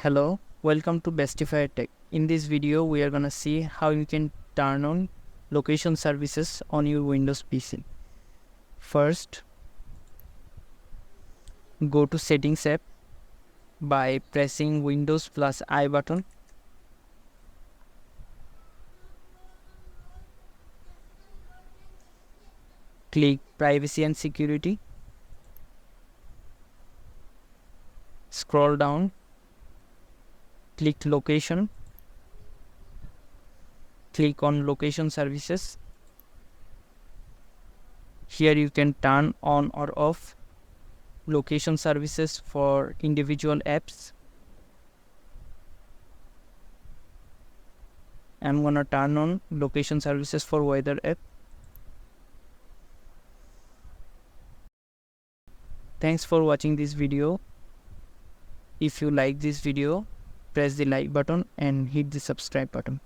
Hello, welcome to Bestify Tech. In this video, we are gonna see how you can turn on location services on your Windows PC. First, go to Settings app by pressing Windows plus I button. Click Privacy and Security. Scroll down. Click Location. Click on Location Services. Here you can turn on or off location services for individual apps. I'm gonna turn on location services for weather app. Thanks for watching this video. If you like this video, press the like button and hit the subscribe button.